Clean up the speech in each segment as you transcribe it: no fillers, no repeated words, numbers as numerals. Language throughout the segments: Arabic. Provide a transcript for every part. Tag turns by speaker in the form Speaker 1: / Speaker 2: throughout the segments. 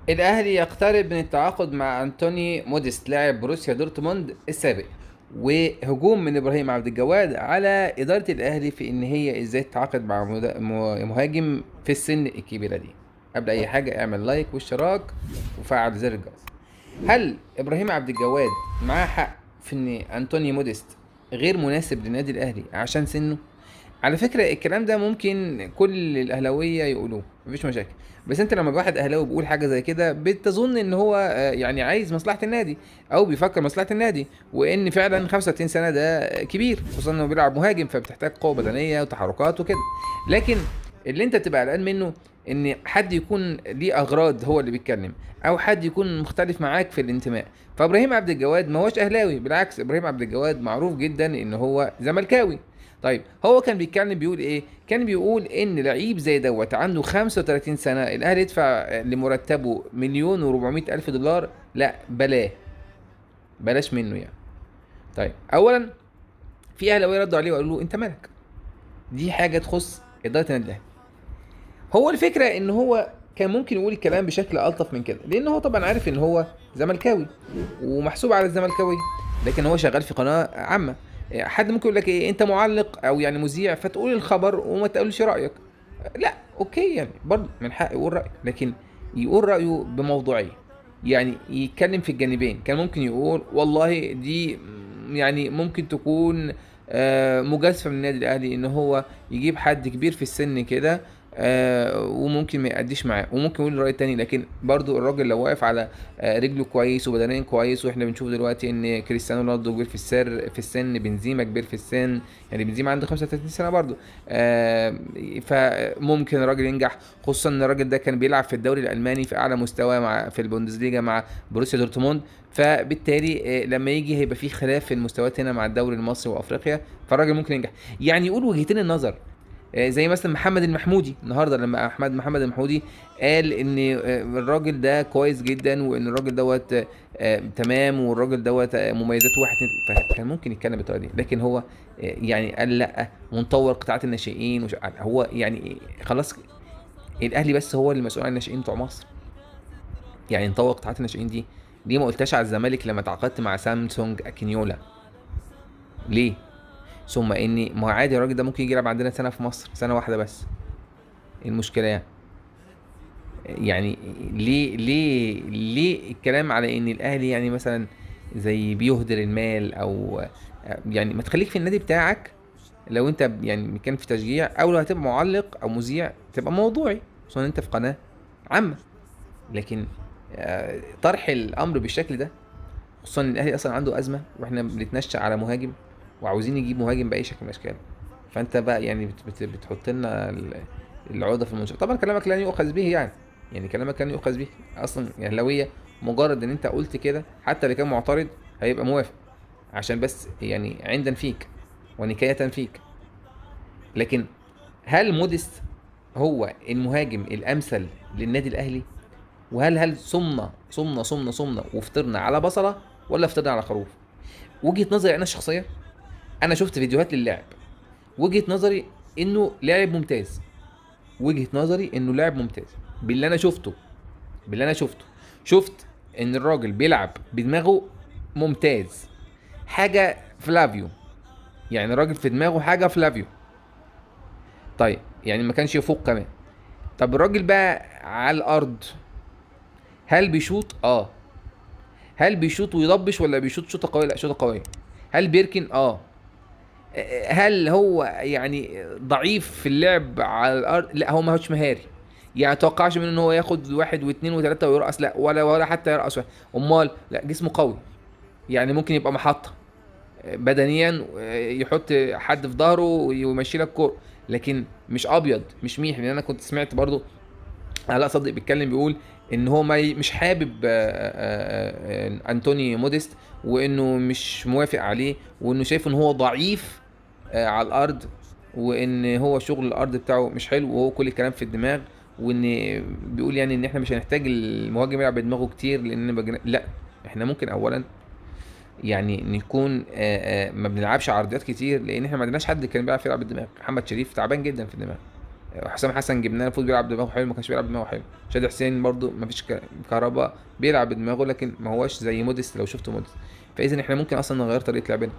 Speaker 1: الأهلي يقترب من التعاقد مع أنتوني موديست لاعب بروسيا دورتموند السابق. وهجوم من إبراهيم عبد الجواد على إدارة الأهلي في إن هي إزاي تتعاقد مع مهاجم في السن الكبيرة دي. قبل أي حاجة اعمل لايك واشتراك وفعل زر الجرس. هل إبراهيم عبد الجواد معاه حق في إن أنتوني موديست غير مناسب للنادي الأهلي عشان سنه؟ على فكرة الكلام ده ممكن كل الأهلاوية يقولوه، مفيش مشاكل. بس انت لما واحد اهلاوي بيقول حاجة زي كده بتظن ان هو يعني عايز مصلحة النادي او بيفكر مصلحة النادي، وان فعلا 35 سنة ده كبير، خصوصا انه بيلعب مهاجم فبتحتاج قوة بدنية وتحركات وكده. لكن اللي انت بتبقى قلقان منه ان حد يكون ليه اغراض هو اللي بيتكلم، او حد يكون مختلف معاك في الانتماء. فابراهيم عبد الجواد ما هوش اهلاوي، بالعكس ابراهيم عبد الجواد معروف جدا ان هو زملكاوي. طيب هو كان بيتكلم بيقول ايه؟ كان بيقول ان لعيب زي دوت عنده 35 سنة الاهلي يدفع لمرتبه مليون و400 الف دولار؟ لا بلاش منه يعني. طيب اولا في اهلاويه ردوا عليه وقالوا له انت مالك، دي حاجه تخص اداره النادي الاهلي. هو الفكره ان هو كان ممكن يقول الكلام بشكل الطف من كده، لان هو طبعا عارف ان هو زملكاوي ومحسوب على الزملكاويه، لكن هو شغال في قناه عامه. حد ممكن يقول لك ايه، انت معلق او يعني مذيع فتقول الخبر وما تقولش رايك. لا اوكي، يعني برضه من حقه يقول رايه، لكن يقول رايه بموضوعيه. يعني يتكلم في الجانبين. كان ممكن يقول والله دي يعني ممكن تكون مجازفه من النادي الاهلي ان هو يجيب حد كبير في السن كده وممكن ما يأديش معاه، وممكن يقول الرأي التاني. لكن برضو الراجل لو واقف على رجله كويس وبدنيا كويس، واحنا بنشوف دلوقتي ان كريستيانو رونالدو كبير في السن، بنزيما كبير في السن، يعني بنزيما عنده 35 سنة برضو. فممكن الراجل ينجح، خصوصا ان الراجل ده كان بيلعب في الدوري الألماني في أعلى مستوى مع في البوندسليجا مع بروسيا دورتموند. فبالتالي لما يجي هيبقى في خلاف في المستويات هنا مع الدوري المصري وافريقيا، فالراجل ممكن ينجح. يعني يقول وجهتين النظر. زي مثلا محمد المحمودي النهارده، لما محمد المحمودي قال ان الراجل ده كويس جدا، وان الراجل دوت تمام، والراجل دوت مميزاته واحد اتنين، فكان ممكن يتكلم بالطريقه دي. لكن هو يعني قال لا، ونطور قطاعات الناشئين هو يعني خلاص الاهلي بس هو اللي مسؤول عن الناشئين بتوع مصر. يعني نطور قطاعات الناشئين دي، ليه ما قلتهاش على الزمالك لما تعاقدت مع سامسونج اكينيولا؟ ليه؟ ثم اني ما هو عادي الراجل ده ممكن يجي يلعب عندنا سنه في مصر، سنه واحده بس. إيه المشكله يعني؟ يعني ليه الكلام على ان الاهلي يعني مثلا زي بيهدر المال، او يعني ما تخليك في النادي بتاعك. لو انت يعني كان في تشجيع، او لو هتبقى معلق او مذيع تبقى موضوعي، خصوصا انت في قناة عامة. لكن طرح الامر بالشكل ده، خصوصا ان الاهلي اصلا عنده ازمة واحنا بنتنشأ على مهاجم، وعاوزين نجيب مهاجم باي شكل من الاشكال. فانت بقى يعني بتحط لنا العقده في المنشار. طبعا كلامك لن يؤخذ به يعني، يعني كلامك لن يؤخذ به اصلا. يعني لو هي مجرد ان انت قلت كده، حتى اللي كان معترض هيبقى موافق عشان بس يعني عندا فيك ونكاية فيك. لكن هل موديست هو المهاجم الامثل للنادي الاهلي؟ وهل صمنا وفطرنا على بصله ولا فطرنا على خروف؟ وجهة نظري انا الشخصيه، انا شفت فيديوهات للاعب، وجهة نظري انه لاعب ممتاز. وجهة نظري انه لاعب ممتاز باللي انا شفته. باللي انا شفته شفت ان الراجل بيلعب بدماغه ممتاز. حاجة فلافيو، يعني الراجل في دماغه حاجة فلافيو. طيب يعني ما كانش يفوق كمان. طب الراجل بقى على الارض، هل بيشوط؟ هل بيشوط ويضبش ولا بيشوط شوطة قوية؟ لا شوطة قوية. هل بيركن؟ هل هو يعني ضعيف في اللعب على الارض؟ لا هو ما هوش مهاري. يعني توقعش منه ان هو ياخد واحد واثنين وثلاثه ويرقص، لا ولا حتى يرقص واحد. امال لا، جسمه قوي، يعني ممكن يبقى محطه بدنيا، يحط حد في ظهره ويمشي لك كوره. لكن مش ابيض مش ميح. لان انا كنت سمعت برضو علاء صدق بيتكلم بيقول ان هو ما مش حابب انتوني موديست، وانه مش موافق عليه، وانه شايف ان هو ضعيف على الارض، وان هو شغل الارض بتاعه مش حلو، وهو كل الكلام في الدماغ. وان بيقول يعني ان احنا مش هنحتاج المهاجم يلعب بدماغه كتير، لان لا، احنا ممكن اولا يعني نكون ما بنلعبش عرضيات كتير، لان احنا ما عندناش حد كان بيعرف يلعب بالدماغ. محمد شريف تعبان جدا في الدماغ، حسام حسن جبناه المفروض بيلعب دماغه حلو، ما كانش بيلعب دماغه حلو. شادي حسين برضو ما فيش كهرباء بيلعب بدماغه، لكن ما هوش زي موديست لو شفته موديست. فاذا احنا ممكن اصلا نغير طريقه لعبنا.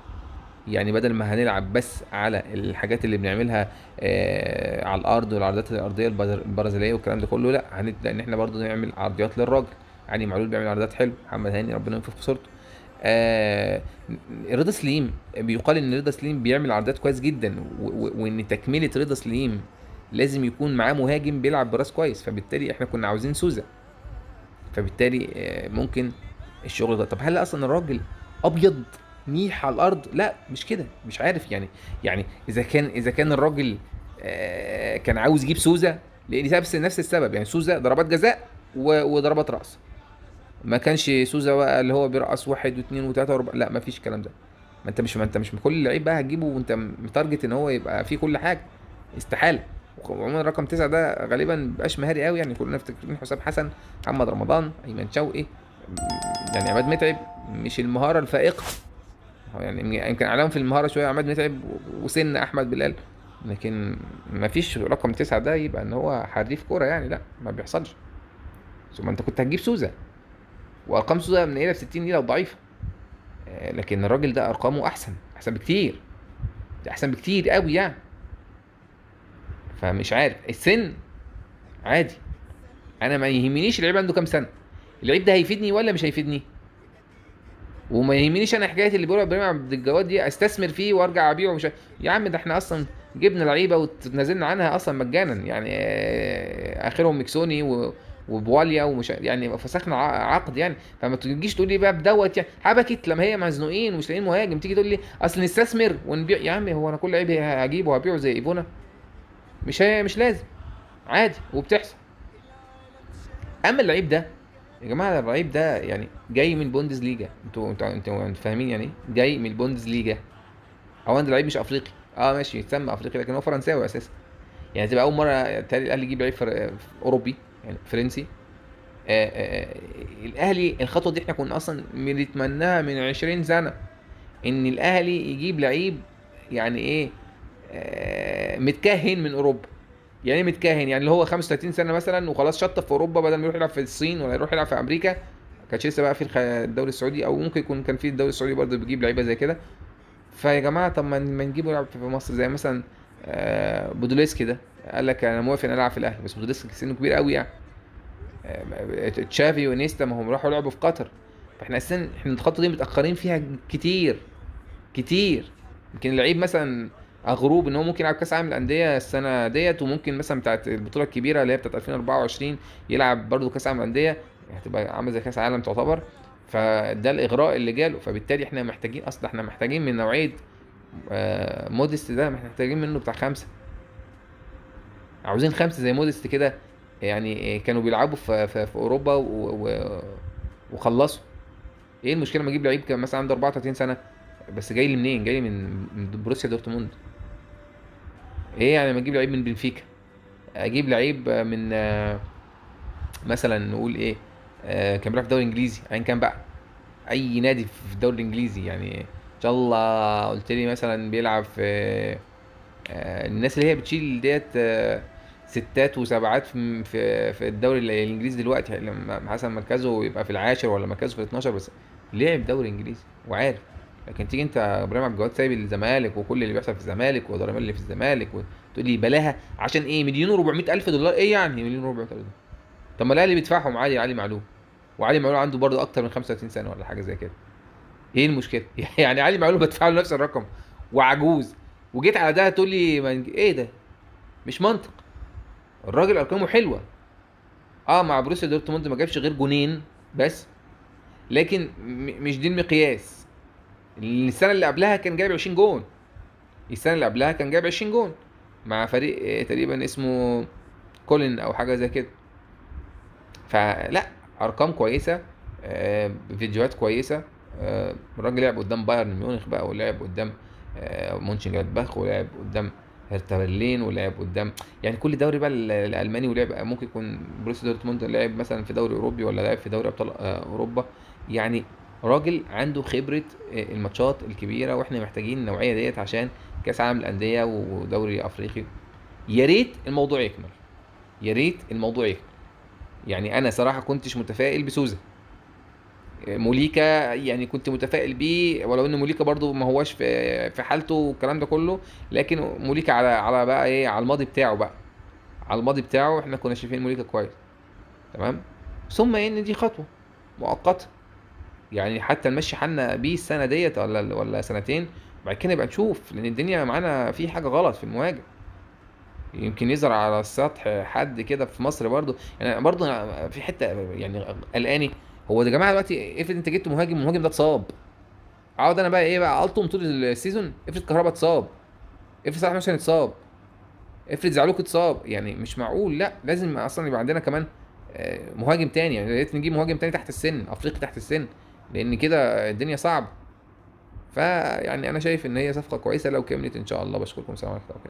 Speaker 1: يعني بدل ما هنلعب بس على الحاجات اللي بنعملها على الارض والعرضيات الارضيه البرازيليه والكلام ده كله، لا هنبدا ان احنا برضو نعمل عرضيات للراجل. علي معلول بيعمل عرضيات حلو، محمد هاني ربنا ينفخ في صورته. آه رضا سليم، بيقال ان رضا سليم بيعمل عرضيات كويس جدا، وان تكمله رضا سليم لازم يكون معاه مهاجم بيلعب براس كويس، فبالتالي احنا كنا عاوزين سوزا. فبالتالي ممكن الشغل ده. طب هل اصلا الراجل ابيض ميح على الارض؟ لا مش كده، مش عارف يعني. يعني اذا كان الراجل كان عاوز يجيب سوزا، لان نفس السبب، يعني سوزا ضربات جزاء وضربات راس. ما كانش سوزا بقى اللي هو بيرقص واحد واثنين وثلاثه واربعه، لا ما فيش الكلام ده. ما انت مش كل لعيب بقى هتجيبه وانت متارجت ان هو يبقى فيه كل حاجه، استحاله. وعموما رقم تسعة ده غالبا مبقاش مهاري قوي، يعني كلنا فاكرين حسام حسن، محمد رمضان، ايمن شوقي، يعني عماد متعب. مش المهاره الفائقه، هو يعني يمكن اعلاهم في المهاره شويه عماد متعب وسن احمد بلال، لكن ما فيش رقم تسعة ده يبقى ان هو حريف كوره يعني، لا ما بيحصلش. ثم انت كنت هتجيب سوزا، وارقام سوزا منيله ب 60 دي لو ضعيفه. لكن الراجل ده ارقامه احسن بكتير، ده احسن بكتير قوي يعني. فمش عارف السن عادي، انا ما يهمنيش اللعيب عنده كام سنه، اللعيب ده هيفيدني ولا مش هيفيدني. وما يهمنيش انا حكايه اللي بيقولوا ابراهيم عبد الجواد دي استثمر فيه وارجع ابيعه مش يا عم ده احنا اصلا جبنا لعيبه وتنازلنا عنها اصلا مجانا يعني، اخرهم ميكسوني وبواليا ومش يعني فسخنا عقد يعني. فما تجيش تقول لي بقى بدوت يعني حبكت لما هي مزنوقين ومش لاقيين مهاجم، تيجي تقول لي اصل نستثمر ونبيع. يا عم هو انا كل لعيب هجيبه وهبيعه زي ايفونا؟ مش لازم، عادي وبتحصل. اما اللعيب ده يا جماعه، اللعيب ده يعني جاي من بوندز ليجا، انتوا فاهمين يعني ايه جاي من البوندز ليجا. هو انت لعيب مش افريقي، اه ماشي يتسمى افريقي لكن هو فرنساوي اساسا. يعني تبقى اول مره تالي الاهلي يجيب لعيب اوروبي يعني فرنسي. الاهلي الخطوه دي احنا كنا اصلا بنتمناها من 20 سنه، ان الاهلي يجيب لعيب يعني ايه متكهن من اوروبا. يعني ايه متكهن؟ يعني اللي هو 35 سنه مثلا وخلاص شطف في اوروبا، بدل ما يروح يلعب في الصين ولا يروح يلعب في امريكا. ما كانش لسه بقى في الدوري السعودي، او ممكن يكون كان في الدوري السعودي برضه بيجيب لعيبه زي كده. فيا جماعه طب ما نجيبه يلعب في مصر، زي مثلا بودوليسكي ده قال لك انا موافق ان العب في الاهلي، بس بودوليسكي سنه كبير قوي يعني. تشافي ونيستا ما هم راحوا لعبوا في قطر. فاحنا اساسا الخطوه دي متاخرين فيها كتير كتير. يمكن اللعيب مثلا غروب ان هو ممكن يلعب كاس عالم الانديه السنه ديت، وممكن مثلا بتاعت البطوله الكبيره اللي هي بتاعت 2024 يلعب برضه كاس عالم الانديه، هتبقى عامله زي كاس عالم تعتبر. فده الاغراء اللي جاله. فبالتالي احنا محتاجين، اصلا احنا محتاجين من نوعيه موديست ده، محتاجين منه بتاع خمسه. عاوزين خمسه زي موديست كده، يعني كانوا بيلعبوا في اوروبا وخلصوا. ايه المشكله ما اجيب لعيب كان مثلا عنده 34 سنه بس جاي لي منين؟ جاي لي من بروسيا دورتموند. ايه يعني ما اجيب لعيب من بنفيكا، اجيب لعيب من مثلا نقول ايه كان بيلعب في الدوري الانجليزي ايا كان بقى، اي نادي في الدوري الانجليزي يعني. ان شاء الله قلت لي مثلا بيلعب في الناس اللي هي بتشيل ديت ستات وسبعات في الدوري الانجليزي دلوقتي، لما حسب مركزه يبقى في العاشر ولا مركزه في ال 12 بس لعب دوري انجليزي وعارف. لكن تيجي انت ابراهيم عبد الجواد سايب الزمالك وكل اللي بيحصل في الزمالك والضرائب اللي في الزمالك وتقول لي بلاها عشان ايه؟ مليون و400 الف دولار؟ ايه يعني مليون و400 الف دولار؟ طب ما الاهلي بيدفعهم عادي، علي معلول. وعلي معلول عنده برضه اكتر من 35 سنه ولا حاجه زي كده. ايه المشكله؟ يعني علي معلول بدفع له نفس الرقم وعجوز، وجيت على ده تقول لي ايه ده؟ مش منطق. الراجل ارقامه حلوه، اه مع بروسيا دورتموند ما جابش غير جونين بس، لكن مش دي المقياس. السنه اللي قبلها كان جايب 20 جون، السنه اللي قبلها كان جايب 20 جون مع فريق تقريبا اسمه كولين او حاجه زي كده. فلا، ارقام كويسه، فيديوهات كويسه. الراجل لعب قدام بايرن ميونخ بقى، ولعب قدام مونشن جلادباخ، ولعب قدام هرتا برلين، ولعب قدام يعني كل دوري بقى الالماني، ولعب ممكن يكون بروسيا دورتموند لعب مثلا في دوري اوروبي ولا لعب في دوري ابطال اوروبا يعني. راجل عنده خبره الماتشات الكبيره، واحنا محتاجين النوعيه ديت عشان كاس عالم الانديه ودوري افريقي. يا ريت الموضوع يكمل، يا ريت الموضوع يكمل. يعني انا صراحه كنتش متفائل بسوزا. موليكا يعني كنت متفائل بيه، ولو ان موليكا برضو ما هواش في حالته والكلام ده كله، لكن موليكا على بقى ايه، على الماضي بتاعه بقى، على الماضي بتاعه احنا كنا شايفين موليكا كويس. تمام. ثم ان دي خطوه مؤقته، يعني حتى نمشي حالنا بيه السنه ديت ولا سنتين، بعد كده نبقى نشوف، لان الدنيا معانا في حاجه غلط في المواجهه. يمكن يظهر على السطح حد كده في مصر برضو. يعني برضو أنا في حته يعني قلقاني. هو يا جماعه دلوقتي افرض انت جبت مهاجم، المهاجم ده اتصاب، اقعد انا بقى ايه بقى الطم طول السيزون؟ افرض كهربا اتصاب، افرض صلاح مثلا اتصاب، افرض زعلوك اتصاب، يعني مش معقول. لا لازم اصلا يبقى عندنا كمان مهاجم تاني. يعني يا ريت نجيب مهاجم تاني تحت السن، افريقي تحت السن، لان كده الدنيا صعبه. فيعني انا شايف ان هي صفقه كويسه لو كملت ان شاء الله. بشكركم، سلام عليكم.